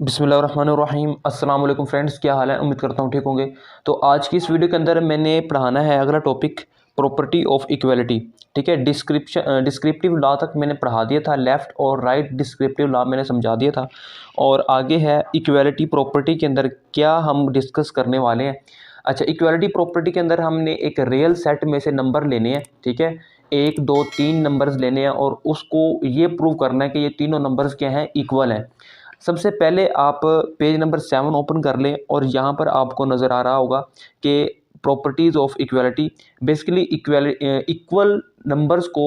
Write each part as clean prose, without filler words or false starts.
बिस्मिल्लाहिर्रहमानिर्रहीम। अस्सलाम वालेकुम फ्रेंड्स, क्या हाल है? उम्मीद करता हूँ ठीक होंगे। तो आज की इस वीडियो के अंदर मैंने पढ़ाना है अगला टॉपिक प्रॉपर्टी ऑफ इक्वालिटी। ठीक है, डिस्क्रिप्टिव लॉ तक मैंने पढ़ा दिया था, लेफ़्ट और राइट डिस्क्रिप्टिव लॉ मैंने समझा दिया था, और आगे है इक्वालिटी प्रॉपर्टी के अंदर क्या हम डिस्कस करने वाले हैं। अच्छा, इक्वालिटी प्रॉपर्टी के अंदर हमने एक रियल सेट में से नंबर लेने हैं। ठीक है, 1 2 3 नंबर्स लेने हैं और उसको ये प्रूव करना है कि ये तीनों नंबर्स क्या हैं, इक्वल हैं। सबसे पहले आप पेज नंबर 7 ओपन कर लें और यहाँ पर आपको नज़र आ रहा होगा कि properties of equality. Basically equal numbers को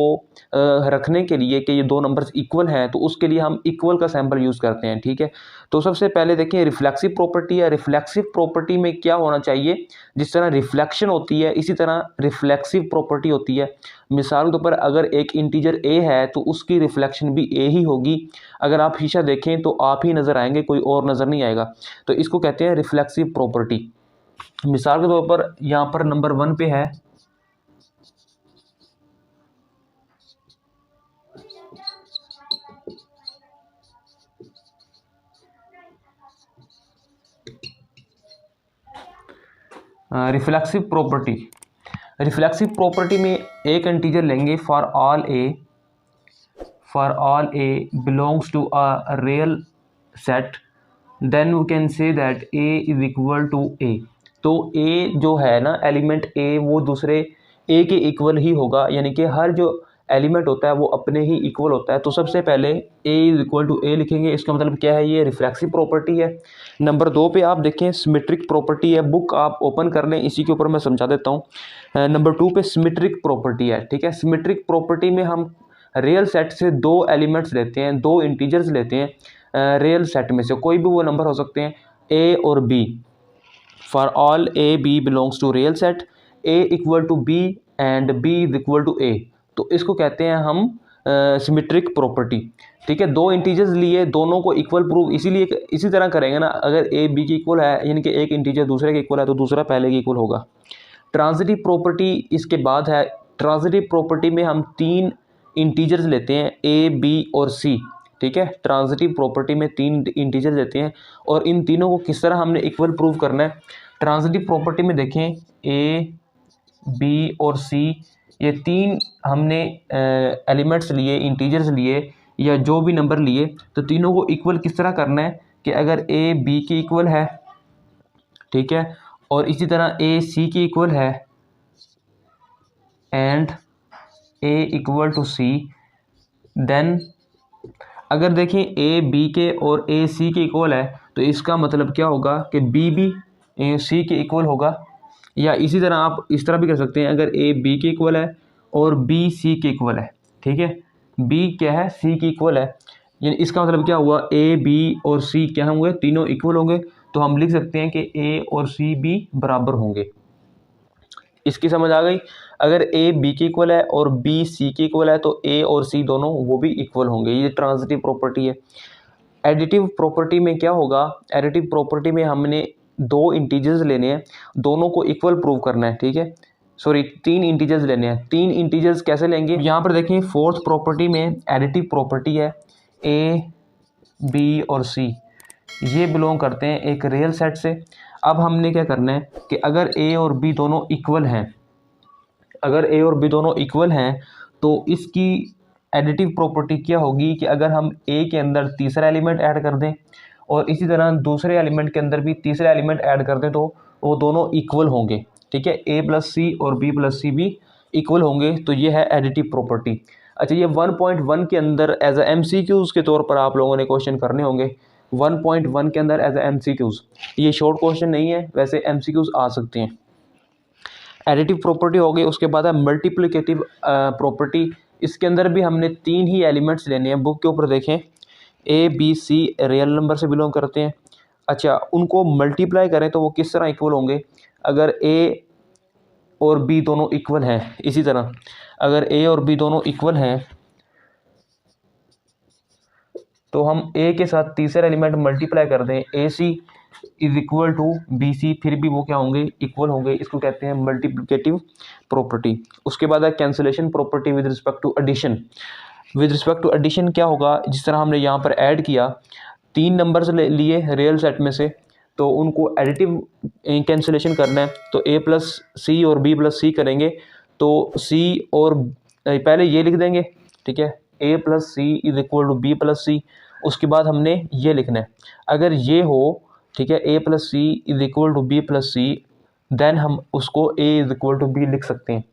रखने के लिए कि ये दो नंबर्स इक्वल हैं, तो उसके लिए हम इक्वल का सैम्पल यूज़ करते हैं। ठीक है, तो सबसे पहले देखें रिफ्लेक्सिव प्रॉपर्टी है। रिफ्लेक्सिव प्रॉपर्टी में क्या होना चाहिए, जिस तरह रिफ्लेक्शन होती है इसी तरह रिफ्लेक्सिव प्रॉपर्टी होती है। मिसाल के तौर पर अगर एक इंटीजर ए है तो उसकी रिफ्लेक्शन भी ए ही होगी। अगर आप शीशा देखें तो आप ही नज़र आएंगे, कोई और नज़र नहीं आएगा। तो इसको कहते हैं रिफ्लेक्सिव प्रॉपर्टी। मिसाल के तौर पर यहाँ पर नंबर 1 पे है रिफ्लेक्सिव प्रॉपर्टी। रिफ्लेक्सिव प्रॉपर्टी में एक इंटीजर लेंगे for all A belongs to a real set, then we can say that A is equal to A. तो ए जो है ना, एलिमेंट ए वो दूसरे ए के इक्वल ही होगा, यानी कि हर जो एलिमेंट होता है वो अपने ही इक्वल होता है। तो सबसे पहले ए इज इक्वल टू ए लिखेंगे, इसका मतलब क्या है, ये रिफ्लेक्सिव प्रॉपर्टी है। नंबर 2 पे आप देखें सिमेट्रिक प्रॉपर्टी है। बुक आप ओपन कर लें, इसी के ऊपर मैं समझा देता हूँ। नंबर 2 पे सिमेट्रिक प्रॉपर्टी है। ठीक है, सिमेट्रिक प्रॉपर्टी में हम रियल सेट से दो एलिमेंट्स लेते हैं, दो इंटीजर्स लेते हैं। रियल सेट में से कोई भी वो नंबर हो सकते हैं, ए और B. For all A B belongs to real set, A equal to B and B is equal to A. तो इसको कहते हैं हम सिमेट्रिक प्रॉपर्टी। ठीक है, दो इंटीजर्स लिए, दोनों को इक्वल प्रूव इसी तरह करेंगे ना। अगर ए बी की इक्वल है, यानी कि एक इंटीजर दूसरे के इक्वल है, तो दूसरा पहले के इक्वल होगा। ट्रांजिटिव प्रॉपर्टी इसके बाद है। ट्रांजिटिव प्रॉपर्टी में हम तीन इंटीजर्स लेते हैं, ए बी और सी। ठीक है, ट्रांजिटिव प्रॉपर्टी में तीन इंटीजर्स लेते हैं और इन तीनों को किस तरह हमने इक्वल प्रूव करना है। ट्रांजिटिव प्रॉपर्टी में देखें, ए बी और सी ये तीन हमने एलिमेंट्स लिए, इंटीजर्स लिए या जो भी नंबर लिए, तो तीनों को इक्वल किस तरह करना है कि अगर ए बी की इक्वल है, ठीक है, और इसी तरह ए सी की इक्वल है and A equal to C, then अगर देखें ए बी के और ए सी के इक्वल है, तो इसका मतलब क्या होगा कि बी भी सी के इक्वल होगा। या इसी तरह आप इस तरह भी कर सकते हैं, अगर ए बी के इक्वल है और बी सी के इक्वल है। ठीक है, बी क्या है, सी की इक्वल है, यानी इसका मतलब क्या हुआ, ए बी और सी क्या होंगे, तीनों इक्वल होंगे। तो हम लिख सकते हैं कि ए और सी भी बराबर होंगे। इसकी समझ आ गई। अगर ए बी की इक्वल है और बी सी की इक्वल है, तो ए और सी दोनों वो भी इक्वल होंगे। ये ट्रांजिटिव प्रॉपर्टी है। एडिटिव प्रॉपर्टी में क्या होगा, एडिटिव प्रॉपर्टी में हमने दो इंटीजर्स लेने हैं, दोनों को इक्वल प्रूव करना है। ठीक है, सॉरी, तीन इंटीजर्स लेने हैं। तीन इंटीजर्स कैसे लेंगे, यहाँ पर देखें फोर्थ प्रॉपर्टी में एडिटिव प्रॉपर्टी है। ए बी और सी ये बिलोंग करते हैं एक रियल सेट से। अब हमने क्या करना है कि अगर ए और बी दोनों इक्वल हैं, अगर ए और बी दोनों इक्वल हैं तो इसकी एडिटिव प्रॉपर्टी क्या होगी कि अगर हम ए के अंदर तीसरा एलिमेंट ऐड कर दें और इसी तरह दूसरे एलिमेंट के अंदर भी तीसरा एलिमेंट ऐड कर दें, तो वो दोनों इक्वल होंगे। ठीक है, ए प्लस सी और बी प्लस सी भी इक्वल होंगे, तो ये है एडिटिव प्रॉपर्टी। अच्छा, ये 1.1 के अंदर एज ए MCQs के तौर पर आप लोगों ने क्वेश्चन करने होंगे। 1.1 के अंदर एज ए MCQs, ये शॉर्ट क्वेश्चन नहीं है, वैसे MCQs आ सकते हैं। एडिटिव प्रॉपर्टी हो गई, उसके बाद है मल्टीप्लिकेटिव प्रॉपर्टी। इसके अंदर भी हमने तीन ही एलिमेंट्स लेने हैं। बुक के ऊपर देखें, A B C real number से बिलोंग करते हैं। अच्छा, उनको मल्टीप्लाई करें तो वो किस तरह इक्वल होंगे, अगर ए और बी दोनों इक्वल हैं, इसी तरह अगर ए और बी दोनों इक्वल हैं तो हम ए के साथ तीसरा एलिमेंट मल्टीप्लाई कर दें, A C is equal to B C, फिर भी वो क्या होंगे, इक्वल होंगे। इसको कहते हैं मल्टीप्लिकेटिव प्रॉपर्टी। उसके बाद है cancellation property with respect to addition. With respect to addition क्या होगा, जिस तरह हमने यहाँ पर ऐड किया, तीन नंबर्स लिए रियल सेट में से, तो उनको एडिटिव कैंसिलेशन करना है, तो a प्लस सी और b प्लस सी करेंगे, तो c और पहले ये लिख देंगे, ठीक है, a plus C is equal to B plus C. उसके बाद हमने ये लिखना है, अगर ये हो, ठीक है, a plus C is equal to B plus C, then हम उसको a is equal to B लिख सकते हैं।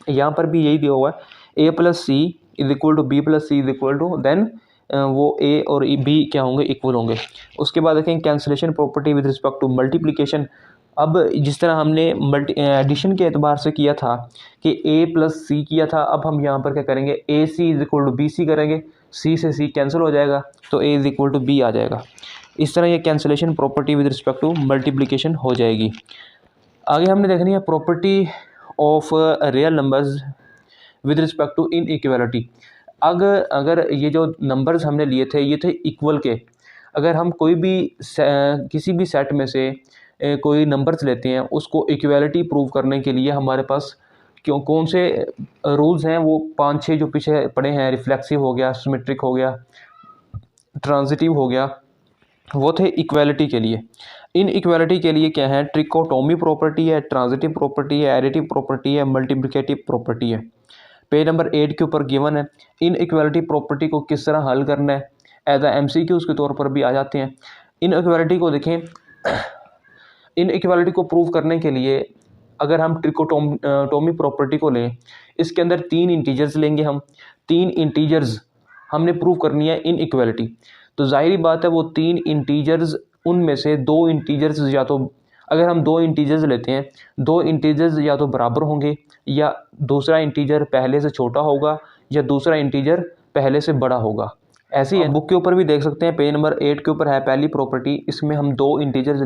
यहाँ पर भी यही दिया हुआ है, a plus C is equal to B plus C is equal to, then वो a और b क्या होंगे, इक्वल होंगे। उसके बाद देखें cancellation property with respect to multiplication. अब जिस तरह हमने एडिशन के एतबार से किया था कि a प्लस सी किया था, अब हम यहाँ पर क्या करेंगे, A C is equal to B C करेंगे, c से c कैंसिल हो जाएगा, तो a is equal to b आ जाएगा। इस तरह ये cancellation property with respect to multiplication हो जाएगी। आगे हमने देखनी है property of real numbers with respect to inequality. अगर ये जो नंबर्स हमने लिए थे ये थे इक्वल के, अगर हम कोई भी किसी भी सेट में से कोई नंबर्स लेते हैं, उसको इक्वालिटी प्रूव करने के लिए हमारे पास कौन से रूल्स हैं, वो 5-6 जो पीछे पड़े हैं, रिफ्लेक्सिव हो गया, सिमेट्रिक हो गया, ट्रांजिटिव हो गया, वो थे इक्वालिटी के लिए। इन इक्वालिटी के लिए क्या है, ट्रिकोटोमी प्रॉपर्टी है, ट्रांजिटिव प्रॉपर्टी है, एडिटिव प्रॉपर्टी है, मल्टीप्लिकेटिव प्रॉपर्टी है। पेज नंबर 8 के ऊपर गिवन है। इन इक्वालिटी प्रॉपर्टी को किस तरह हल करना है, एज अ MCQ के तौर पर भी आ जाते हैं। इन इक्वालिटी को देखें, इन इक्वालिटी को प्रूव करने के लिए अगर हम ट्रिकोटोमी प्रॉपर्टी को लें, इसके अंदर 3 इंटीजर्स लेंगे हम, 3 इंटीजर्स हमने प्रूव करनी है इन इक्वालिटी। तो जाहिर बात है वो 3 इंटीजर्स, उनमें से 2 इंटीजर्स या तो, अगर हम 2 इंटीजर्स लेते हैं, 2 इंटीजर्स या तो बराबर होंगे, या दूसरा इंटीजर पहले से छोटा होगा, या दूसरा इंटीजर पहले से बड़ा होगा। ऐसे ही बुक के ऊपर भी देख सकते हैं, पेज नंबर 8 के ऊपर है पहली प्रॉपर्टी, इसमें हम 2 इंटीजर्स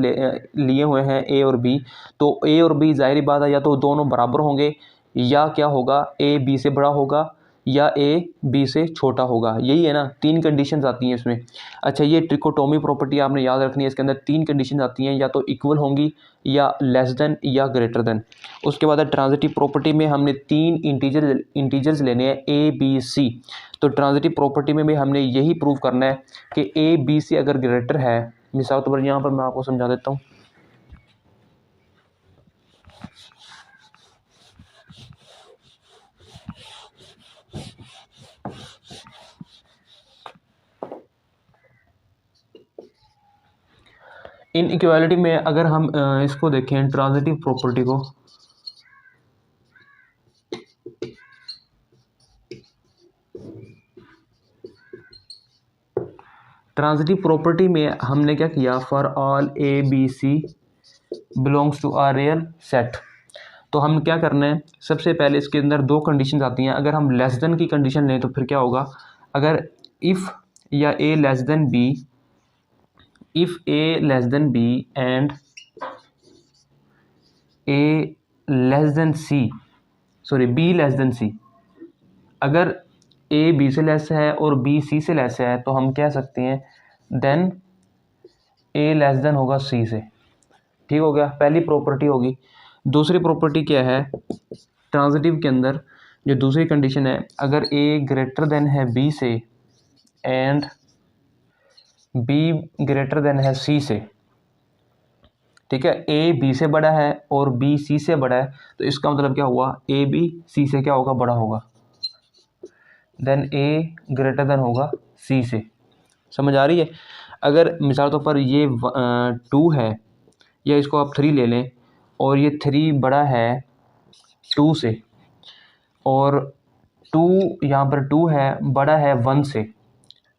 लिए हुए हैं a और b। तो a और b जाहिर बात है या तो दोनों बराबर होंगे, या क्या होगा, a b से बड़ा होगा, या a b से छोटा होगा। यही है ना, 3 कंडीशंस आती हैं इसमें। अच्छा, ये ट्रिकोटोमी प्रॉपर्टी आपने याद रखनी है, इसके अंदर 3 कंडीशंस आती हैं, या तो इक्वल होंगी, या लेस देन, या ग्रेटर देन। उसके बाद ट्रांजिटिव प्रॉपर्टी में हमने 3 इंटीजर्स लेने हैं, a b c। तो ट्रांजिटिव प्रॉपर्टी में भी हमने यही प्रूव करना है कि a b से अगर ग्रेटर है, मिसाल के तौर पर यहाँ पर मैं आपको समझा देता हूँ। इन इक्वालिटी में अगर हम इसको देखें, ट्रांजिटिव प्रॉपर्टी को, ट्रांजिटिव प्रॉपर्टी में हमने क्या किया, for all a b c belongs to R real set. तो हम क्या करना है, सबसे पहले इसके अंदर 2 कंडीशन आती हैं। अगर हम लेस देन की कंडीशन लें तो फिर क्या होगा, अगर इफ़ या a less than b, if a less than b and a less than c, sorry b less than c, अगर a b से लेस है और b c से लेस है, तो हम कह सकते हैं देन a लेस देन होगा c से। ठीक हो गया, पहली प्रॉपर्टी होगी। दूसरी प्रॉपर्टी क्या है, ट्रांजिटिव के अंदर जो दूसरी कंडीशन है, अगर a ग्रेटर देन है b से एंड b ग्रेटर देन है c से, ठीक है, a b से बड़ा है और b c से बड़ा है, तो इसका मतलब क्या हुआ, a b c से क्या होगा, बड़ा होगा, देन a ग्रेटर देन होगा c से। समझ आ रही है। अगर मिसाल तौर पर ये 2 है, या इसको आप 3 ले लें, और ये 3 बड़ा है 2 से, और 2 यहाँ पर 2 है बड़ा है 1 से,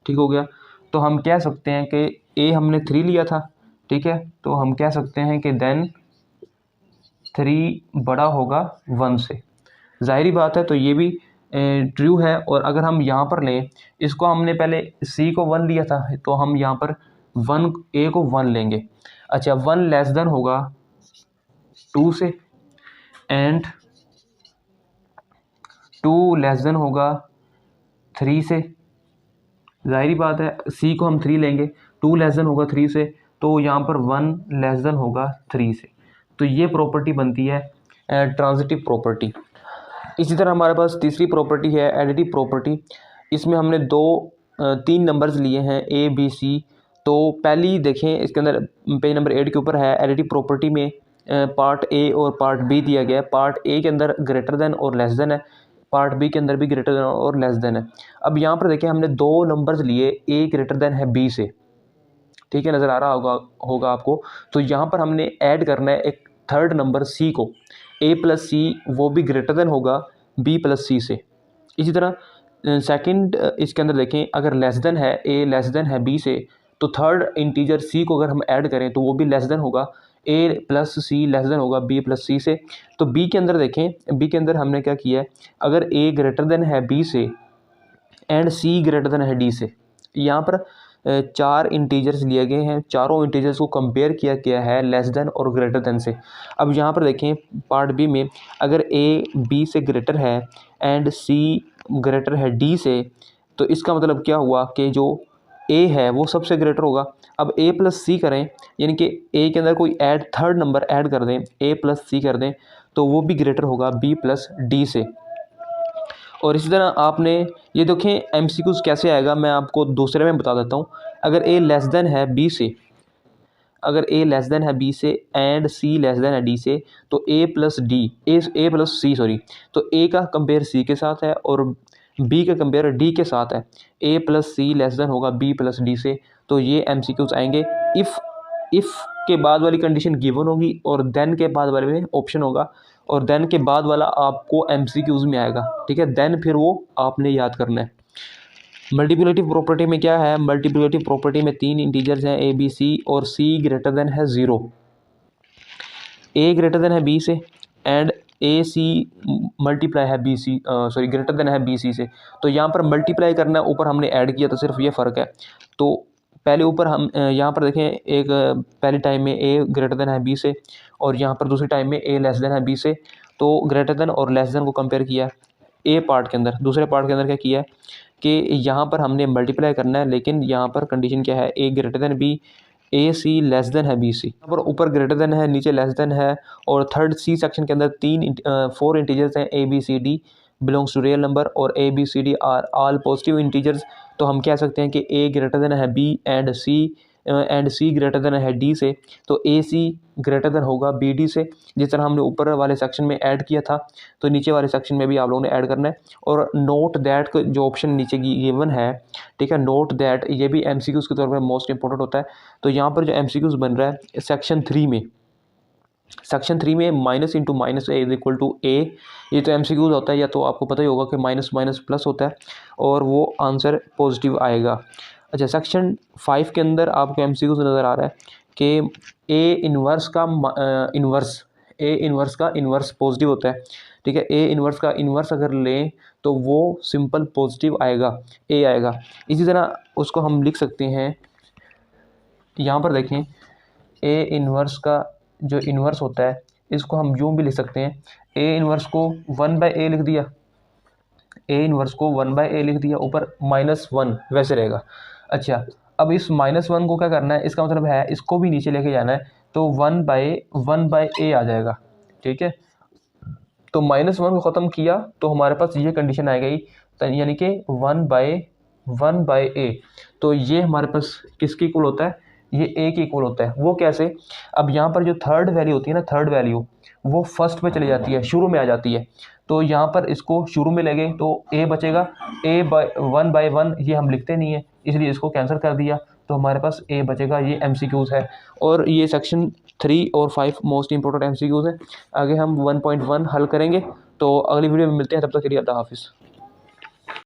ठीक हो गया, तो हम कह सकते हैं कि a हमने 3 लिया था, ठीक है, तो हम कह सकते हैं कि देन 3 बड़ा होगा 1 से। जाहिरी बात है, तो ये भी ट्रू है। और अगर हम यहाँ पर लें, इसको हमने पहले c को 1 लिया था, तो हम यहाँ पर a को 1 लेंगे। अच्छा, 1 लेस देन होगा 2 से एंड 2 लेस देन होगा 3 से। जाहिर बात है, c को हम 3 लेंगे, 2 लेस देन होगा 3 से, तो यहाँ पर 1 लेस देन होगा 3 से। तो ये प्रॉपर्टी बनती है ट्रांजिटिव प्रॉपर्टी। इसी तरह हमारे पास तीसरी प्रॉपर्टी है एडिटिव प्रॉपर्टी। इसमें हमने 3 नंबर्स लिए हैं a b c, तो पहली देखें इसके अंदर पेज नंबर 8 के ऊपर है एडिटिव प्रॉपर्टी में पार्ट ए और पार्ट बी दिया गया है। पार्ट ए के अंदर ग्रेटर देन और लेस देन है, पार्ट बी के अंदर भी ग्रेटर देन और लेस देन है। अब यहाँ पर देखें हमने दो नंबर्स लिए, ए ग्रेटर देन है बी से, ठीक है, नज़र आ रहा होगा आपको। तो यहाँ पर हमने ऐड करना है एक थर्ड नंबर सी को, ए प्लस सी वो भी ग्रेटर देन होगा बी प्लस सी से। इसी तरह सेकंड इसके अंदर देखें अगर लेस देन है, ए लेस देन है बी से, तो थर्ड इंटीजर सी को अगर हम ऐड करें तो वो भी लेस देन होगा, ए प्लस सी लेस देन होगा बी प्लस सी से। तो बी के अंदर देखें, बी के अंदर हमने क्या किया है, अगर ए ग्रेटर देन है बी से एंड सी ग्रेटर देन है डी से, यहाँ पर चार इंटीजर्स लिए गए हैं, चारों इंटीजर्स को कंपेयर किया गया है लेस देन और ग्रेटर देन से। अब यहाँ पर देखें पार्ट बी में अगर ए बी से ग्रेटर है एंड सी ग्रेटर है डी से, तो इसका मतलब क्या हुआ कि जो ए है वो सबसे ग्रेटर होगा। अब ए प्लस सी करें, यानी कि ए के अंदर कोई थर्ड नंबर ऐड कर दें, ए प्लस सी कर दें, तो वो भी ग्रेटर होगा बी प्लस डी से। और इसी तरह आपने ये देखें एमसीक्यूज कैसे आएगा, मैं आपको दूसरे में बता देता हूँ। अगर ए लेस देन है बी से, अगर ए लेस देन है बी से एंड सी लेस देन है डी से, तो ए प्लस सी सॉरी, तो ए का कंपेयर सी के साथ है और बी का कंपेयर डी के साथ है। ए प्लस सी लेस देन होगा बी प्लस डी से। तो ये एमसीक्यूज आएंगे इफ़ के बाद वाली कंडीशन गिवन होगी और देन के बाद वाले में ऑप्शन होगा, और देन के बाद वाला आपको एमसीक्यूज में आएगा, ठीक है। देन फिर वो आपने याद करना है। मल्टीप्लिकेटिव प्रॉपर्टी में क्या है, मल्टीप्लिकेटिव प्रॉपर्टी में तीन इंटीजर्स हैं ए बी सी और सी ग्रेटर देन है 0। ए ग्रेटर देन है बी से एंड ए सी मल्टीप्लाई है B C sorry greater than है बी सी से। तो यहाँ पर मल्टीप्लाई करना है, ऊपर हमने ऐड किया, तो सिर्फ ये फ़र्क है। तो पहले ऊपर हम यहाँ पर देखें एक पहले टाइम में ए ग्रेटर देन है बी से और यहाँ पर दूसरी टाइम में ए लेस देन है बी से। तो ग्रेटर देन और लेस देन को कंपेयर किया ए पार्ट के अंदर। दूसरे पार्ट के अंदर क्या किया है कि यहाँ पर हमने मल्टीप्लाई करना है, लेकिन यहाँ पर कंडीशन क्या है, ए ग्रेटर देन बी, ए सी लेस देन है बी सी। यहाँ पर ऊपर ग्रेटर देन है, नीचे लेस देन है, और थर्ड सी सेक्शन के अंदर 4 इंटीजर्स हैं A B C D belongs to real number और A B C D are all positive integers. तो हम कह सकते हैं कि ए ग्रेटर देन है B and C greater than है डी से, तो ए सी ग्रेटर देन होगा बी डी से। जिस तरह हमने ऊपर वाले सेक्शन में ऐड किया था, तो नीचे वाले सेक्शन में भी आप लोगों ने ऐड करना है। और नोट दैट का जो ऑप्शन नीचे गिवन है, ठीक है, नोट दैट, ये भी एमसीक्यूज के तौर पर मोस्ट इंपॉर्टेंट होता है। तो यहाँ पर जो एमसीक्यूज बन रहा है सेक्शन 3 में minus into minus A is equal to A, ये तो एमसीक्यूज होता है, या तो आपको पता ही होगा कि माइनस माइनस प्लस होता है और वो आंसर पॉजिटिव आएगा। अच्छा, सेक्शन 5 के अंदर आपको एमसीक्यूज नज़र आ रहा है कि ए इन्वर्स का इन्वर्स पॉजिटिव होता है, ठीक है। ए इन्वर्स का इन्वर्स अगर लें तो वो सिंपल पॉजिटिव आएगा, ए आएगा। इसी तरह उसको हम लिख सकते हैं, यहाँ पर देखें ए इन्वर्स का जो इन्वर्स होता है इसको हम यूँ भी लिख सकते हैं, ए इन्वर्स को 1/a लिख दिया, ए इन्वर्स को 1/a लिख दिया, ऊपर -1 वैसे रहेगा। अच्छा, अब इस -1 को क्या करना है, इसका मतलब है इसको भी नीचे लेके जाना है, तो 1/a आ जाएगा, ठीक है। तो -1 को ख़त्म किया तो हमारे पास ये कंडीशन आ गई, यानी कि 1/a। तो ये हमारे पास किसके इक्वल होता है, ये ए के इक्वल होता है। वो कैसे, अब यहाँ पर जो थर्ड वैल्यू होती है ना, थर्ड वैल्यू वो फर्स्ट पे चली जाती है, शुरू में आ जाती है। तो यहाँ पर इसको शुरू में ले गए तो ए बचेगा, ए 1/1 ये हम लिखते नहीं है, इसलिए इसको कैंसिल कर दिया, तो हमारे पास ए बचेगा। ये एमसीक्यूज है और ये सेक्शन 3 और 5 मोस्ट इंपॉर्टेंट एमसीक्यूज हैं। आगे हम 1.1 हल करेंगे। तो अगली वीडियो में मिलते हैं, तब तक के लिए अल्लाह हाफिज़।